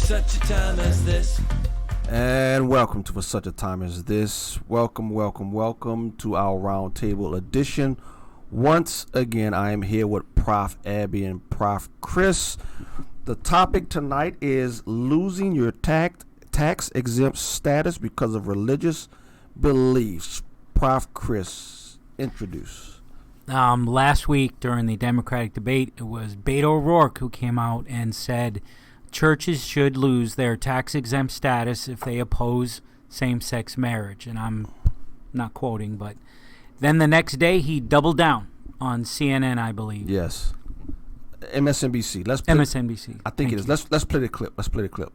such a time as this. And welcome to For Such a Time as This. Welcome to our roundtable edition. Once again, I am here with Prof. Abby and Prof. Chris. The topic tonight is losing your tax-exempt status because of religious beliefs. Prof. Chris, introduce. Last week during the Democratic debate, it was Beto O'Rourke who came out and said churches should lose their tax-exempt status if they oppose same-sex marriage. And I'm not quoting, but then the next day he doubled down on CNN, I believe. Yes. MSNBC. MSNBC. I think it is. Let's play the clip.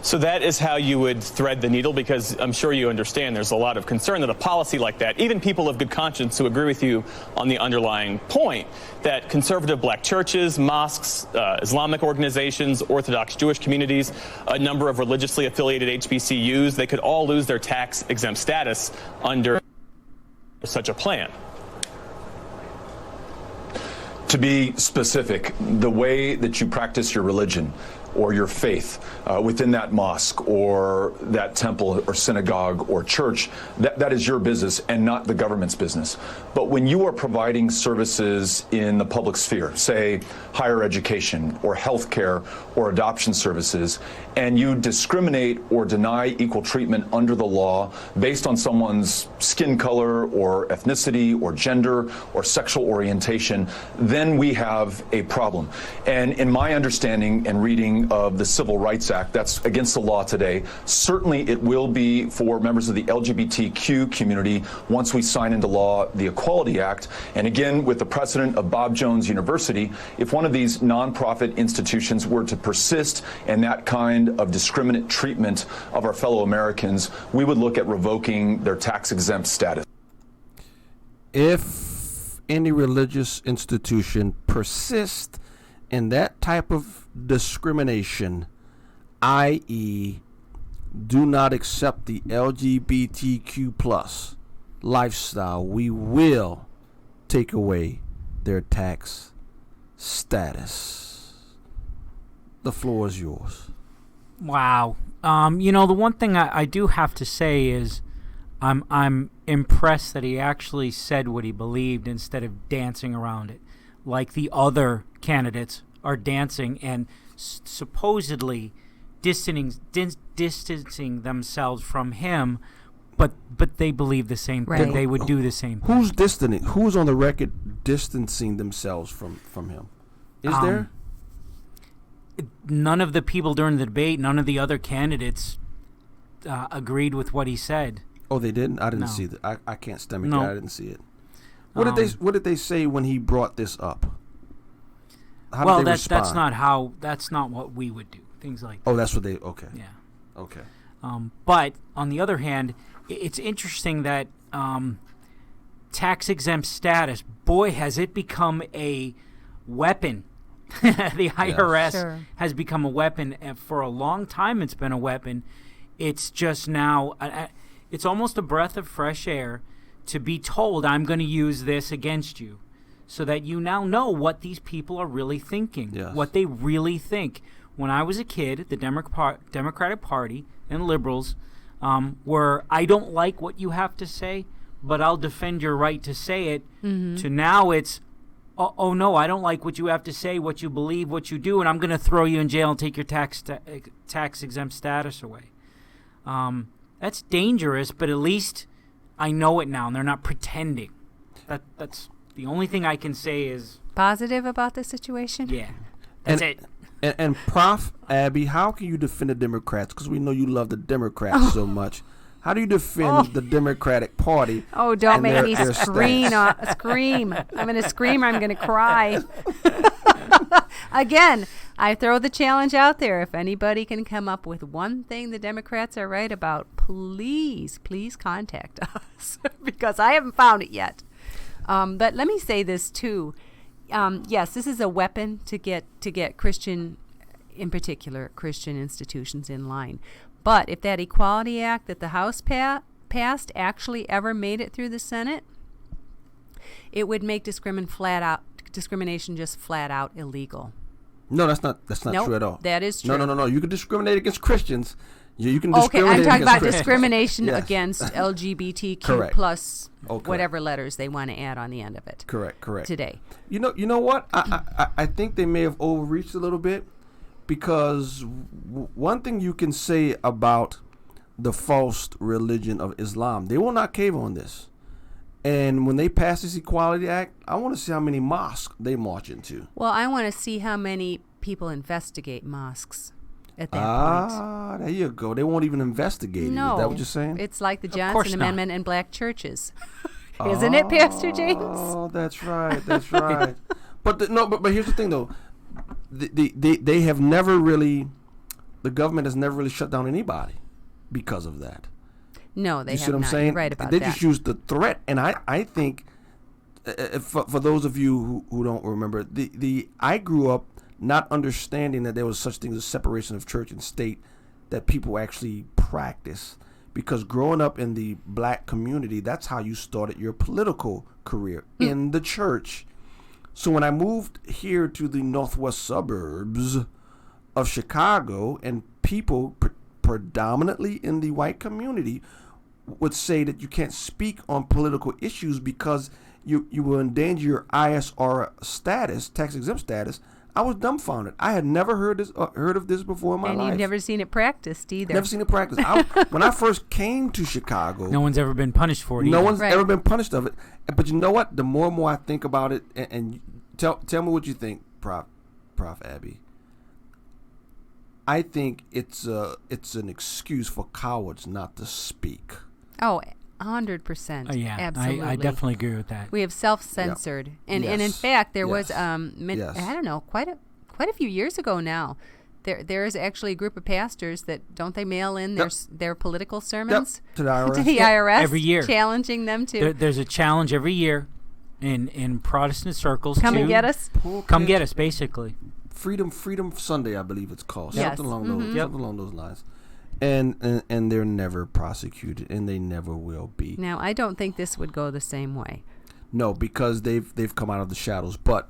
So that is how you would thread the needle, because I'm sure you understand there's a lot of concern that a policy like that, even people of good conscience who agree with you on the underlying point, that conservative black churches, mosques, Islamic organizations, Orthodox Jewish communities, a number of religiously affiliated HBCUs, they could all lose their tax-exempt status under such a plan. To be specific, the way that you practice your religion or your faith within that mosque or that temple or synagogue or church, that is your business and not the government's business. But when you are providing services in the public sphere, say higher education or healthcare or adoption services, and you discriminate or deny equal treatment under the law based on someone's skin color or ethnicity or gender or sexual orientation, then we have a problem. And in my understanding and reading of the Civil Rights Act, that's against the law today. Certainly it will be for members of the LGBTQ community once we sign into law the Equality Act. And again, with the precedent of Bob Jones University, if one of these nonprofit institutions were to persist in that kind of discriminate treatment of our fellow Americans, we would look at revoking their tax-exempt status. If any religious institution persists in that type of discrimination, i.e., do not accept the LGBTQ plus lifestyle, we will take away their tax status. The floor is yours. Wow. The one thing I do have to say is I'm impressed that he actually said what he believed instead of dancing around it, like the other candidates are dancing and supposedly distancing themselves from him, but they believe the same thing. They would do the same thing. Who's distancing? Who's on the record distancing themselves from him? Is there? None of the people during the debate, none of the other candidates agreed with what he said. Oh, they didn't? I didn't see that. I can't stomach No. that. I didn't see it. What did they say when he brought this up? How did they respond? That's not what we would do. Things like that. Oh, that's what they. Okay. Yeah. Okay. But on the other hand, it's interesting that tax-exempt status, boy, has it become a weapon. The IRS has become a weapon, and for a long time it's been a weapon. It's just now, it's almost a breath of fresh air to be told, I'm going to use this against you, so that you now know what these people are really thinking, what they really think. When I was a kid, the Democratic Party and liberals were, I don't like what you have to say, but I'll defend your right to say it, to now it's, oh no, I don't like what you have to say, what you believe, what you do, and I'm going to throw you in jail and take your tax-exempt status away. That's dangerous, but at least I know it now, and they're not pretending. That's the only thing I can say is positive about the situation. Yeah, that's it. And Prof. Abby, how can you defend the Democrats? Because we know you love the Democrats so much. How do you defend the Democratic Party? Oh, don't make me scream. I'm going to scream or I'm going to cry. Again, I throw the challenge out there. If anybody can come up with one thing the Democrats are right about, please contact us because I haven't found it yet. But let me say this too. Yes, this is a weapon to get Christian, in particular, Christian institutions in line. But if that Equality Act that the House passed actually ever made it through the Senate, it would make discrimination just flat out illegal. No, that's not Nope, true at all. that is true. No. You can discriminate against Christians. You can Okay, discriminate I'm talking against about Christians. discrimination Yes. against LGBTQ Correct. plus Okay. whatever letters they want to add on the end of it. Correct. Today. You know what? I think they may have overreached a little bit, because one thing you can say about the false religion of Islam, they will not cave on this. And when they pass this Equality Act, I want to see how many mosques they march into. Well, I want to see how many people investigate mosques at that point. Ah, there you go. They won't even investigate it. No. Is that what you're saying? It's like the course Johnson not. Amendment and black churches. Isn't it, Pastor James? Oh, that's right. But here's the thing, though. They have never really, the government has never really shut down anybody because of that. No, they You have see what I'm not. saying? You're right about they that. just used the threat, and I think, for those of you who don't remember, I grew up not understanding that there was such thing as separation of church and state that people actually practice. Because growing up in the black community, that's how you started your political career, in the church. So when I moved here to the northwest suburbs of Chicago, and people predominantly in the white community would say that you can't speak on political issues because you will endanger your ISR status, tax-exempt status, I was dumbfounded. I had never heard of this before in my life. And you've never seen it practiced either. Never seen it practiced. When I first came to Chicago, No one's ever been punished for it. no either. one's Right. ever been punished of it. But you know what? The more and more I think about it, and tell me what you think, Prof Abby. I think it's an excuse for cowards not to speak. Oh, 100%. Yeah, Absolutely. I definitely agree with that. We have self-censored, and in Yes. fact, there was Yes. Yes. I don't know, quite a few years ago now. There is actually a group of pastors that don't they mail in their political sermons To the IRS. to the IRS Every year. challenging them to There's a challenge every year in Protestant circles. come to and get us. Come get us, basically. Freedom Sunday, I believe it's called. Yes. Something along those lines. And they're never prosecuted, and they never will be. Now, I don't think this would go the same way. No, because they've come out of the shadows. But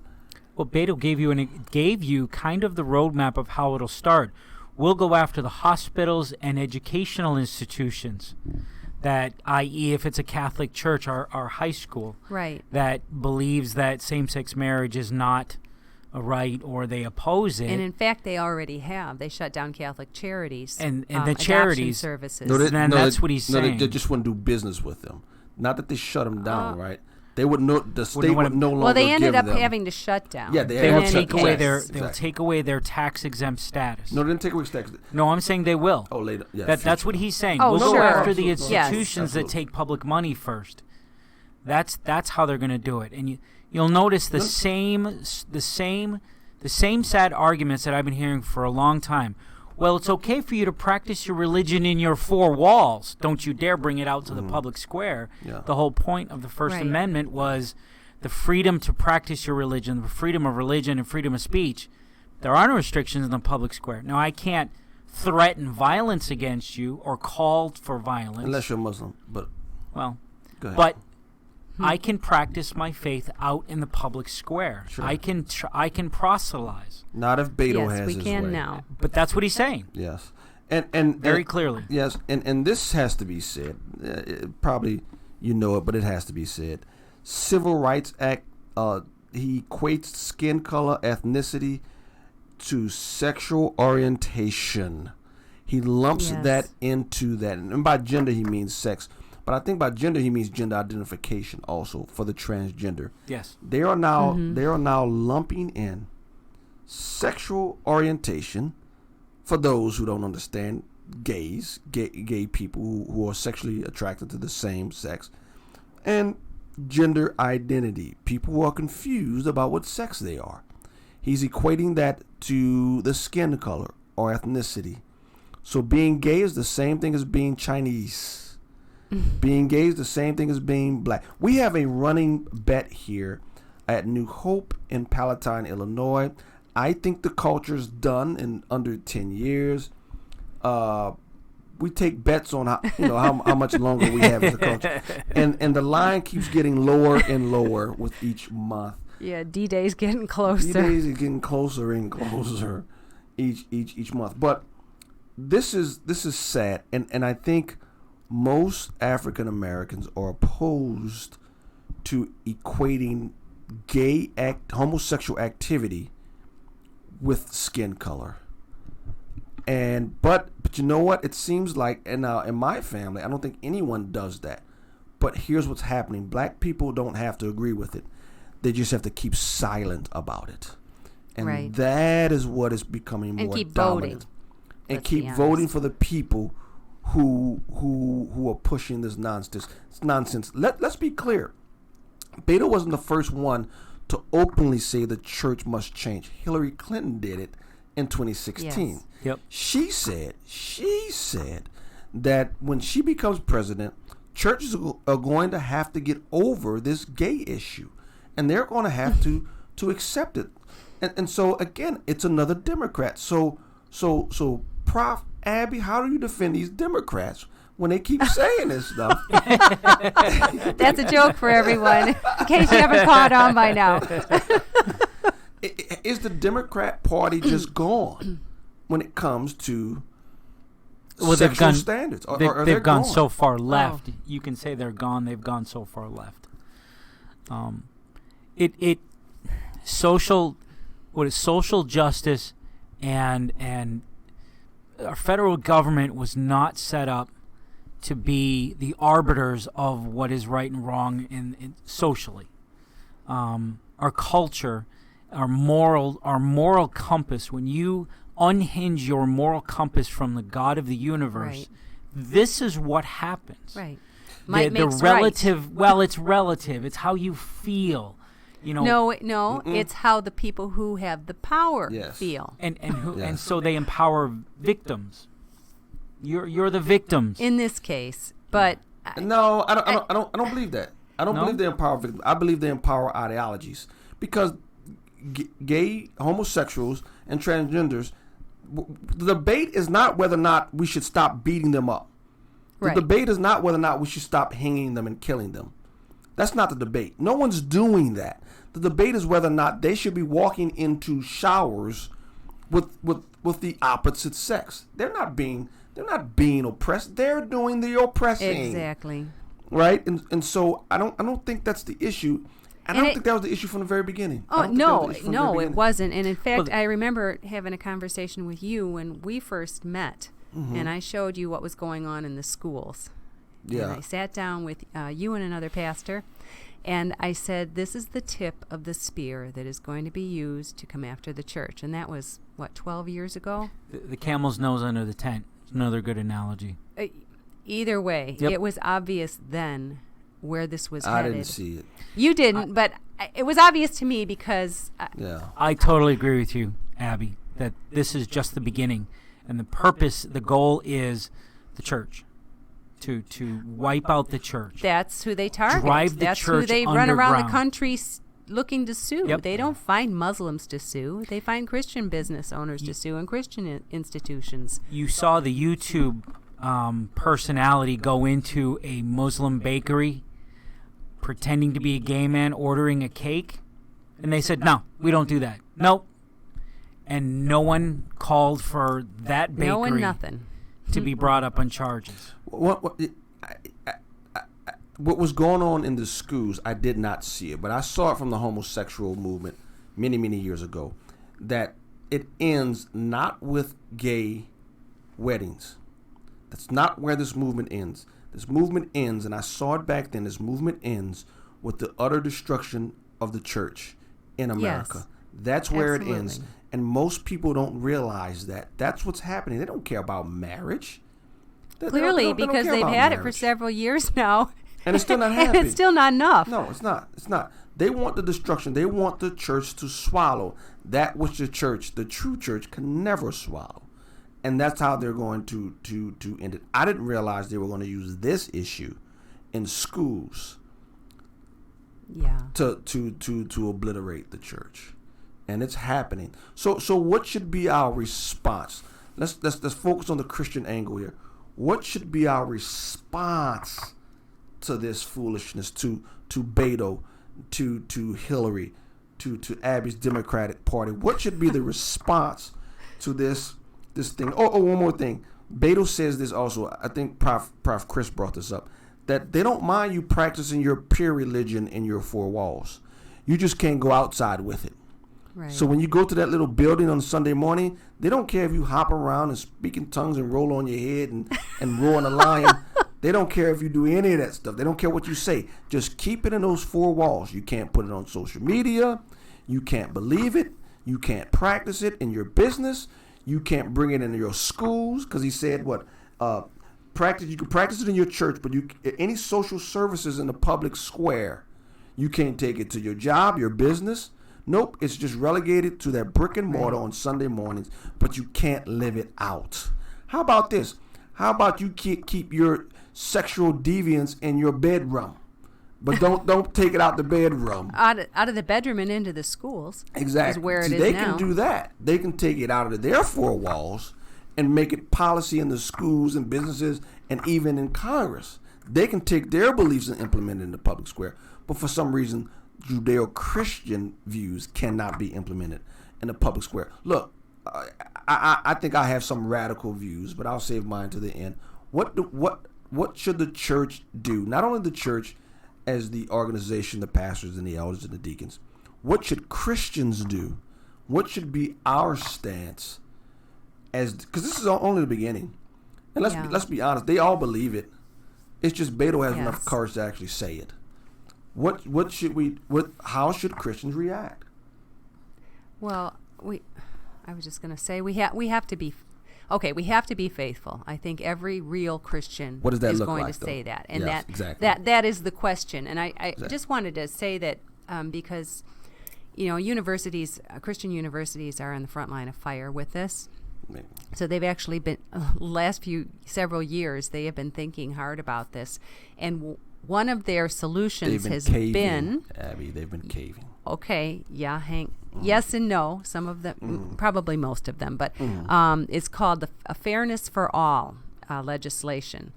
Well, Beto gave you kind of the roadmap of how it'll start. We'll go after the hospitals and educational institutions that, i.e., if it's a Catholic church, our high school, Right. that believes that same-sex marriage is not a right or they oppose it. And in fact, they already have. They shut down Catholic charities And the adoption charities- services. that's what he's saying. They just wouldn't do business with them. Not that they shut them down, right? They would the state wanna- would no longer. well, they ended give up them. having to shut down. Yeah, they They had will to take shut away down. their Exactly. they'll take away their tax-exempt status. No, they didn't take away tax. No, I'm saying they will. Oh, later. Yeah, That's future. what he's saying. Oh, We'll go sure. after the Absolutely. Yes. institutions that Absolutely. take public money first. That's how they're going to do it. And you'll notice the same sad arguments that I've been hearing for a long time. Well, it's okay for you to practice your religion in your four walls. Don't you dare bring it out to the public square. Yeah. The whole point of the First Right. Amendment was the freedom to practice your religion, the freedom of religion and freedom of speech. There are no restrictions in the public square. Now, I can't threaten violence against you or call for violence. Unless you're Muslim, but Well, go ahead. but I can practice my faith out in the public square. Sure. I can proselytize. not if Beto yes, has we his can way. now. But that's what he's saying. Yes, and Very clearly. Yes, and this has to be said. Probably you know it, but it has to be said. Civil Rights Act. He equates skin color, ethnicity, to sexual orientation. He lumps Yes. that into that, and by gender he means sex. But I think by gender he means gender identification also for the transgender. Yes. They are now lumping in sexual orientation for those who don't understand gay people who are sexually attracted to the same sex, and gender identity, people who are confused about what sex they are. He's equating that to the skin color or ethnicity. So being gay is the same thing as being Chinese. Being gay is the same thing as being black. We have a running bet here at New Hope in Palatine, Illinois. I think the culture's done in under 10 years. We take bets on how much longer we have as a culture. And the line keeps getting lower and lower with each month. Yeah, D-Day's getting closer. D-Days are getting closer and closer each month. But this is sad, and I think most African Americans are opposed to equating homosexual activity with skin color. But you know what? It seems like, and now in my family, I don't think anyone does that. But here's what's happening. Black people don't have to agree with it. They just have to keep silent about it. And that is what is becoming more dominant. And keep voting for the people who are pushing this nonsense. It's nonsense. Let's be clear. Beto wasn't the first one to openly say the church must change. Hillary Clinton did it in 2016. Yes. Yep. She said that when she becomes president, churches are going to have to get over this gay issue, and they're going to have to accept it. And so again, it's another Democrat. So Prof. Abby, how do you defend these Democrats when they keep saying this stuff? That's a joke for everyone, in case you haven't caught on by now. Is the Democrat Party just gone when it comes to sexual standards? They've gone so far left. You can say they're gone. They've gone so far left. Social justice and our federal government was not set up to be the arbiters of what is right and wrong in socially. Our culture, our moral compass, when you unhinge your moral compass from the God of the universe, this is what happens. Right. The relative, right. Well, it's relative. It's how you feel. No, it's how the people who have the power feel. And so they empower victims. You're the victims in this case. But no, I don't believe that. I don't believe they empower victims. I believe they empower ideologies, because gay, homosexuals, and transgenders, the debate is not whether or not we should stop beating them up. The debate is not whether or not we should stop hanging them and killing them. That's not the debate. No one's doing that. The debate is whether or not they should be walking into showers with the opposite sex. They're not being oppressed. They're doing the oppressing. Exactly. Right? And so I don't think that's the issue. I don't think that was the issue from the very beginning. Oh, no, it wasn't. And in fact, I remember having a conversation with you when we first met, and I showed you what was going on in the schools. Yeah. And I sat down with you and another pastor, and I said, this is the tip of the spear that is going to be used to come after the church. And that was, 12 years ago? The camel's nose under the tent. Another good analogy. Either way, it was obvious then where this was headed. I didn't see it. You didn't, but it was obvious to me because... I totally agree with you, Abby, that this is just the beginning. And the goal is the church. To wipe out the church. That's who they target. Drive the That's church who they underground. run around the country looking to sue. Yep. They don't find Muslims to sue. They find Christian business owners to sue and Christian institutions. You saw the YouTube personality go into a Muslim bakery pretending to be a gay man ordering a cake, and they said, no, we don't do that. Nope. And no one called for that bakery. No one, nothing. To be brought up on charges. What was going on in the schools, I did not see it, but I saw it from the homosexual movement many, many years ago, that it ends not with gay weddings. That's not where this movement ends. This movement ends, and I saw it back then, this movement ends with the utter destruction of the church in America. Yes. That's where it ends. And most people don't realize that. That's what's happening. They don't care about marriage. Clearly, because they've had it for several years now. And it's still not happening. And it's still not enough. No, it's not. It's not. They want the destruction. They want the church to swallow that which the true church, can never swallow. And that's how they're going to end it. I didn't realize they were going to use this issue in schools to obliterate the church. And it's happening. So what should be our response? Let's focus on the Christian angle here. What should be our response to this foolishness, to Beto, to Hillary, to Abby's Democratic Party. What should be the response to this thing? Oh, one more thing. Beto says this also. I think Prof Chris brought this up, that they don't mind you practicing your pure religion in your four walls. You just can't go outside with it. Right. So when you go to that little building on Sunday morning, they don't care if you hop around and speak in tongues and roll on your head and roar on a lion. They don't care if you do any of that stuff. They don't care what you say. Just keep it in those four walls. You can't put it on social media. You can't believe it. You can't practice it in your business. You can't bring it into your schools, because he said you can practice it in your church, but any social services in the public square, you can't take it to your job, your business. Nope, it's just relegated to that brick and mortar on Sunday mornings, but you can't live it out. How about this? How about you keep your sexual deviance in your bedroom, but don't take it out the bedroom. Out of the bedroom and into the schools. Exactly. Is where it is they now. can do that. They can take it out of their four walls and make it policy in the schools and businesses and even in Congress. They can take their beliefs and implement it in the public square. But for some reason, Judeo-Christian views cannot be implemented in the public square. Look, I think I have some radical views, but I'll save mine to the end. What should the church do? Not only the church as the organization, the pastors and the elders and the deacons. What should Christians do? What should be our stance? Because this is only the beginning. And let's be honest, they all believe it. It's just Beto has enough courage to actually say it. How should Christians react? Well, I was just going to say we have to be faithful. I think every real Christian is going to say that, and that is the question. And I just wanted to say that because universities, Christian universities, are on the front line of fire with this. Maybe. So they've actually been several years they have been thinking hard about this, and one of their solutions has been Abby. They've been caving. Okay, yeah, Hank. Yes and no. Some of them, probably most of them, but it's called the Fairness for All legislation,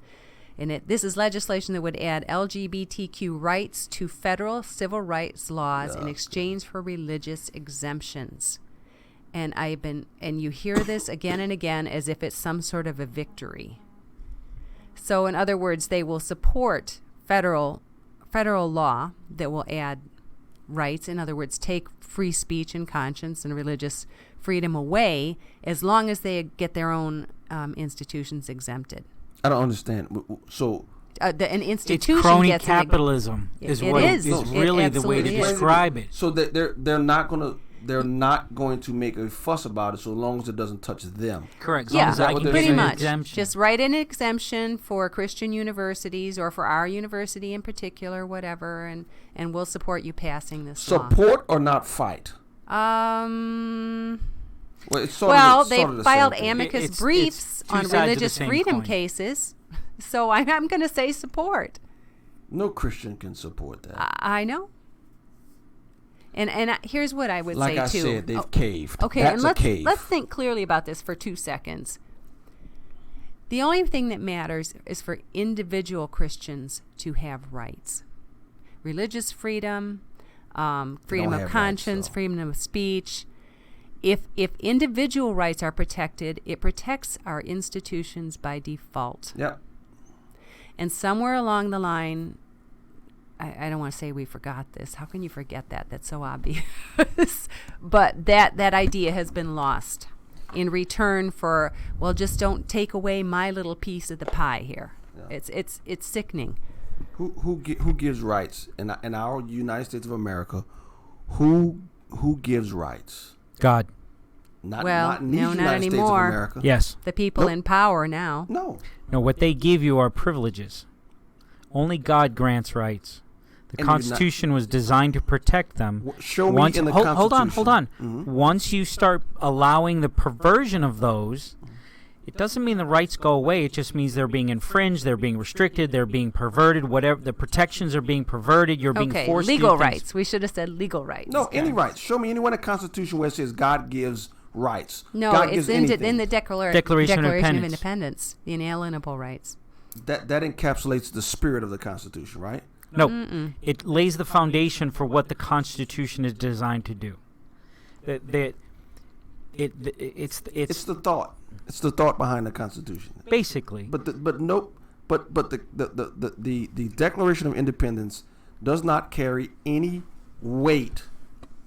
and this is legislation that would add LGBTQ rights to federal civil rights laws in exchange for religious exemptions. And you hear this again and again as if it's some sort of a victory. So, in other words, they will support federal law that will add rights. In other words, take free speech and conscience and religious freedom away, as long as they get their own institutions exempted. I don't understand. So an institution it's crony gets capitalism is really the way to describe it. So they're not going to make a fuss about it so long as it doesn't touch them. Correct. Pretty much. Just write an exemption for Christian universities or for our university in particular, whatever, and we'll support you passing this law. Support or not fight? They filed amicus briefs on religious freedom cases, so I'm going to say support. No Christian can support that. I know. And here's what I would say, too. Like I said, they've caved. Okay, That's and a cave. let's think clearly about this for 2 seconds. The only thing that matters is for individual Christians to have rights. Religious freedom, freedom of conscience, freedom of speech. If individual rights are protected, it protects our institutions by default. Yep. And somewhere along the line, I don't want to say we forgot this. How can you forget that? That's so obvious. But that idea has been lost in return for, well, just don't take away my little piece of the pie here. Yeah. It's sickening. Who gives rights in our United States of America? Who gives rights? God. Not not anymore. States of America. Yes. The people in power now. No, what they give you are privileges. Only God grants rights. The Constitution was designed to protect them. Show me in the Constitution. Hold on. Mm-hmm. Once you start allowing the perversion of those, it doesn't mean the rights go away. It just means they're being infringed, they're being restricted, they're being perverted, whatever. The protections are being perverted, you're being forced to do legal things. Rights. We should have said legal rights. No, any rights. Show me anywhere in the Constitution where it says God gives rights. No, God it's gives in the Declaration of Independence. The inalienable rights. That encapsulates the spirit of the Constitution, right? No, Mm-mm. it lays the foundation for what the Constitution is designed to do. It's the thought. It's the thought behind the Constitution. Basically. But the Declaration of Independence does not carry any weight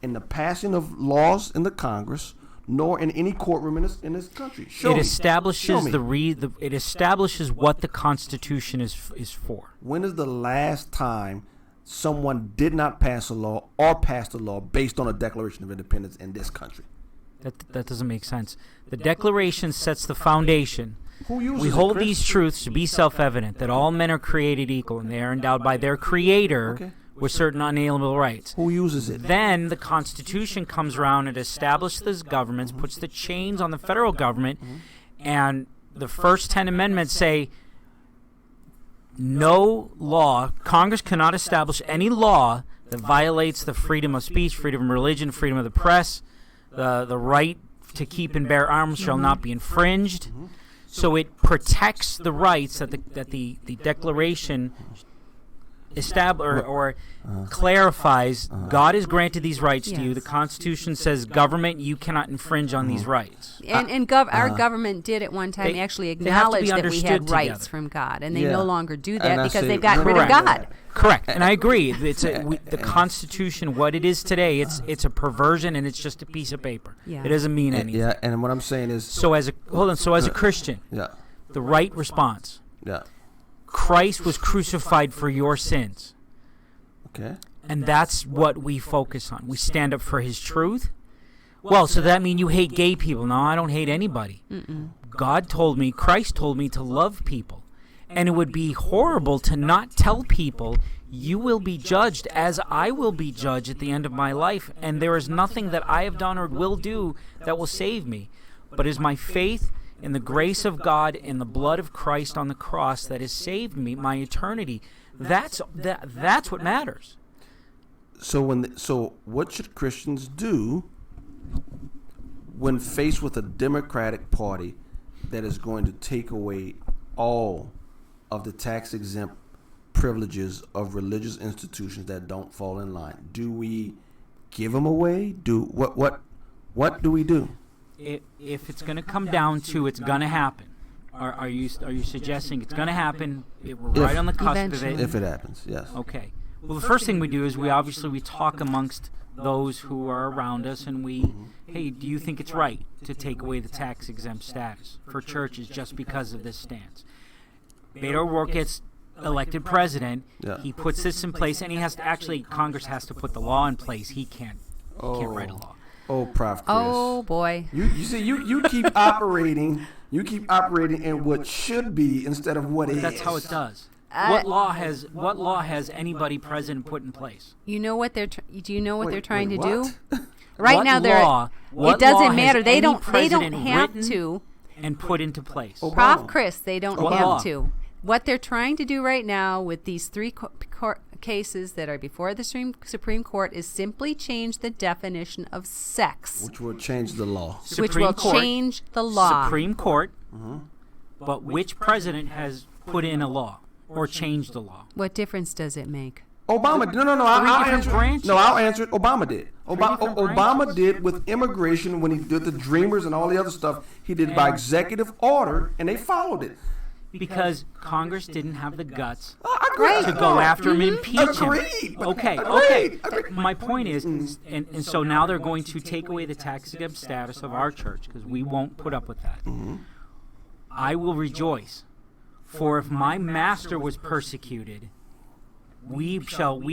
in the passing of laws in the Congress, nor in any courtroom in this country. It establishes it establishes what the Constitution is for. When is the last time someone did not pass a law or passed a law based on a Declaration of Independence in this country? That doesn't make sense. The Declaration sets the foundation. Who uses we it, hold Chris? these truths to be self-evident, that all men are created equal and they are endowed by their Creator with certain unalienable rights. Who uses it? Then the Constitution comes around and establishes governments, puts the chains on the federal government, and the first 10 amendments say no law, Congress cannot establish any law that violates the freedom of speech, freedom of religion, freedom of the press, the right to keep and bear arms shall not be infringed. So it protects the rights that the Declaration clarifies. God has granted these rights to you. The Constitution says, government, you cannot infringe on these rights. And our government did at one time actually acknowledge that we had rights from God, and they no longer do that because they've gotten rid of God. Correct, and I agree. The Constitution, what it is today, it's a perversion, and it's just a piece of paper. It doesn't mean anything. Yeah, and what I'm saying is, So as a Christian, the right response. Christ was crucified for your sins. Okay. And that's what we focus on. We stand up for His truth. Well, so that means you hate gay people. No, I don't hate anybody. God told me, Christ told me to love people. And it would be horrible to not tell people, you will be judged as I will be judged at the end of my life. And there is nothing that I have done or will do that will save me. But it is my faith in the grace of God, in the blood of Christ on the cross that has saved me, my eternity. That's what matters. So what should Christians do when faced with a Democratic Party that is going to take away all of the tax-exempt privileges of religious institutions that don't fall in line? Do we give them away? What do we do? If it's going to come down to it's going to happen, are you suggesting it's going to happen? We're right on the cusp of it. If it happens, yes. Okay. Well, the first thing we do is we talk amongst those who are around us, and hey, do you think it's right to take away the tax-exempt status for churches just because of this stance? Beto O'Rourke gets elected president. He puts this in place, and Congress has to put the law in place. He can't write a law. Oh, Prof. Chris. Oh boy. You see, you keep operating. You keep operating in what should be instead of what is. That's how it does. What law has anybody president put in place? You know what they're trying to what? do? Right now it doesn't matter. They don't have to and put into place. Prof. Chris, they don't What have law? to. What they're trying to do right now with these three cases that are before the Supreme Court is simply change the definition of sex. Which will change the law. Change the law. Supreme Court, but which president has put in a law or changed the law? What difference does it make? Obama. No. I'll answer branches. it. No, I'll answer it. Obama did. different Obama branches. did with immigration when he did the Dreamers and all the other stuff. He did it by executive order, and they followed it. Because Congress didn't have the guts Agreed. to go after him and impeach him. Agreed. Okay. Agreed. My point is, and so now they're going to take away the tax-exempt status of our church because we won't put up with that. I will rejoice, for if my master was persecuted, we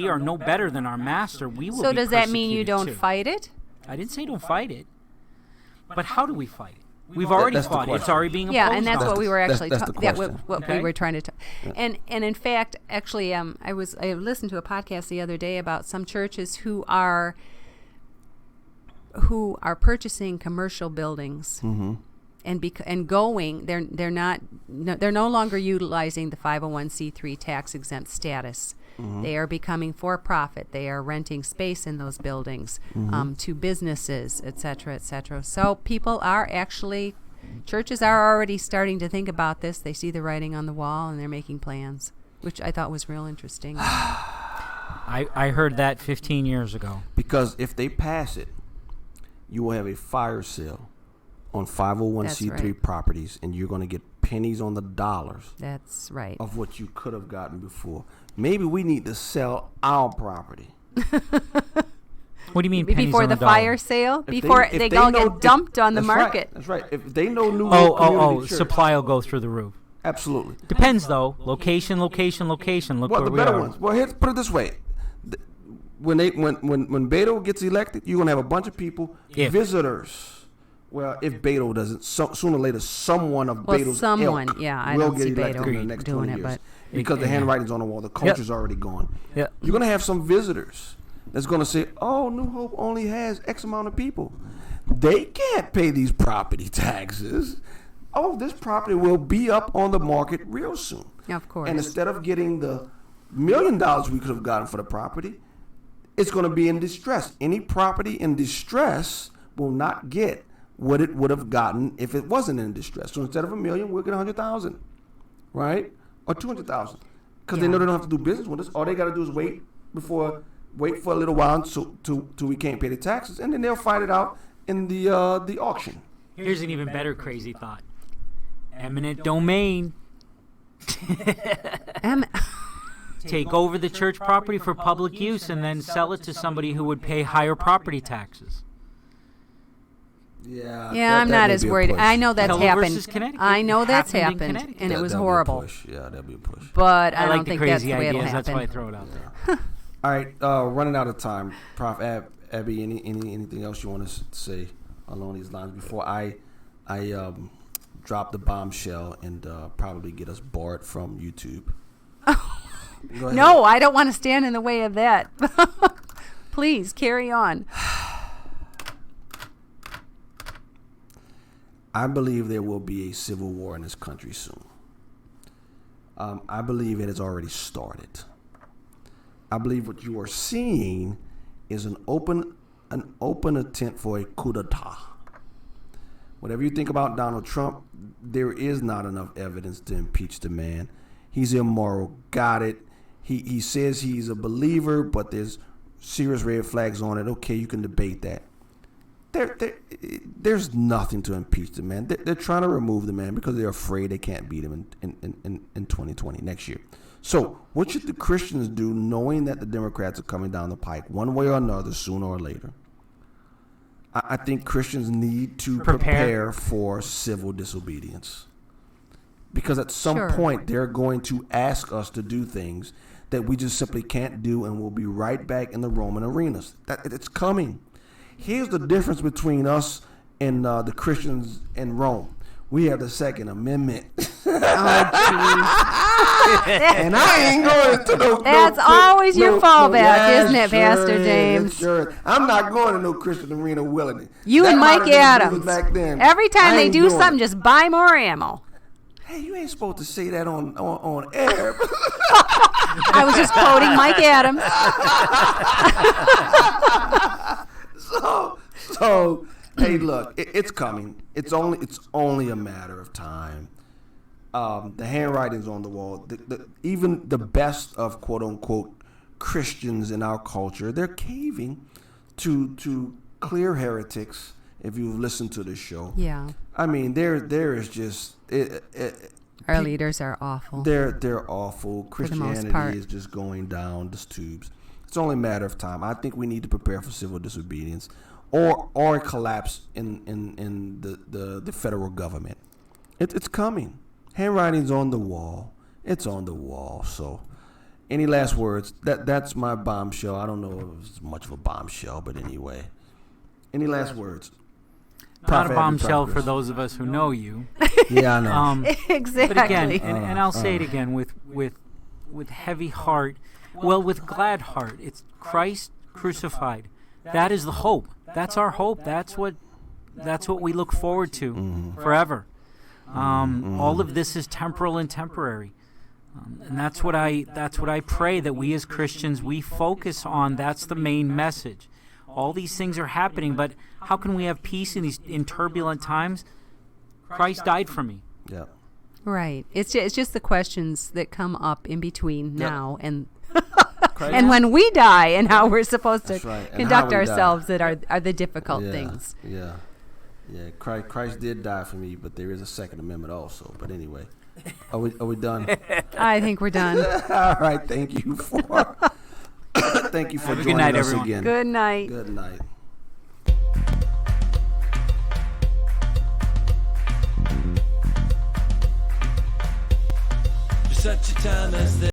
are no better than our master. We will. So be does that mean you persecuted don't too. fight it? I didn't say don't fight it, but how do we fight it? We've already That's the fought it. It's question. already being imposed. Yeah, and that's on what us. we were actually that's the question. what we were trying to talk. And in fact, actually, I listened to a podcast the other day about some churches who are purchasing commercial buildings. And going, they're no longer utilizing the 501c3 tax-exempt status. They are becoming for-profit. They are renting space in those buildings to businesses, et cetera, et cetera. So churches are already starting to think about this. They see the writing on the wall, and they're making plans, which I thought was real interesting. I heard that 15 years ago. Because if they pass it, you will have a fire sale on 501c3 properties, and you're going to get pennies on the dollars. That's right. Of what you could have gotten before. Maybe we need to sell our property. What do you mean pennies before on the dollar? fire sale? Before they all get dumped on the market. That's right. If they know New Hope Community Church, supply will go through the roof. Absolutely. Depends though. Location. Look well, where the we better are. ones. Well, put it this way: when Beto gets elected, you're gonna have a bunch of people, visitors. Well, if Beto doesn't, sooner or later, someone of Beto's ilk I will don't get see elected Beto in the next doing 20 it, years. but Because the handwriting's on the wall, the culture's already gone. Yeah. You're gonna have some visitors that's gonna say, "Oh, New Hope only has X amount of people. They can't pay these property taxes. Oh, this property will be up on the market real soon." Of course. And instead of getting the $1 million we could have gotten for the property, it's going to be in distress. Any property in distress will not get what it would have gotten if it wasn't in distress. So instead of $1 million, we'll get 100,000, right? Or 200,000, because they know they don't have to do business with us. All they got to do is wait for a little while till we can't pay the taxes, and then they'll fight it out in the auction. Here's an even better crazy thought. Eminent domain. Take over the church property for public use and then sell it to somebody who would pay higher property taxes. Yeah, I'm not as worried. I know that's Keller happened. versus Connecticut. I know that's Happened in happened, Connecticut. and it was That'd be a horrible. push. Yeah, that'd be a push. But I like don't the think that's crazy the way it'll ideas. That's why I happen. throw it out there. All right, running out of time. Prof. Abby, anything else you want to say along these lines before I drop the bombshell and probably get us barred from YouTube? No, I don't want to stand in the way of that. Please carry on. I believe there will be a civil war in this country soon. I believe it has already started. I believe what you are seeing is an open attempt for a coup d'etat. Whatever you think about Donald Trump, there is not enough evidence to impeach the man. He's immoral. Got it. He says he's a believer, but there's serious red flags on it. Okay, you can debate that. There's nothing to impeach the man. They're trying to remove the man because they're afraid they can't beat him in 2020, next year. So what should the Christians do, knowing that the Democrats are coming down the pike one way or another, sooner or later? I think Christians need to prepare for civil disobedience. Because at some point, they're going to ask us to do things that we just simply can't do, and we'll be right back in the Roman arenas. It's coming. Here's the difference between us and the Christians in Rome. We have the Second Amendment. And I ain't going to no. That's always your fallback, isn't it, Pastor James? Sure. I'm not going to no Christian arena willingly. You and Mike Adams. Back then. Every time they do something, just buy more ammo. Hey, you ain't supposed to say that on air. I was just quoting Mike Adams. So, hey, look, it's coming. It's only a matter of time. The handwriting's on the wall. Even the best of quote unquote Christians in our culture, they're caving to clear heretics. If you've listened to this show, yeah, I mean, there is just our leaders are awful. They're awful. Christianity is just going down the tubes. It's only a matter of time. I think we need to prepare for civil disobedience, or a collapse in the federal government. It's coming. Handwriting's on the wall. It's on the wall. So, any last words? That's my bombshell. I don't know if it's much of a bombshell, but anyway. Any last words? Not a bombshell for those of us who know you. Yeah, I know. Exactly. But again, and I'll say it again with heavy heart, with glad heart. It's Christ crucified. That is the hope. That's our hope. That's what we look forward to forever. All of this is temporal and temporary, and that's what I pray that we as Christians we focus on. That's the main message. All these things are happening, but how can we have peace in turbulent times? Christ died for me. Yeah. Right. It's just the questions that come up in between now and and when we die, and how we're supposed to right. conduct ourselves that are the difficult things. Yeah. Christ did die for me, but there is a Second Amendment also. But anyway, are we done? I think we're done. All right. Thank you for joining night, us everyone. again. Good night. Good night. Such a time as this.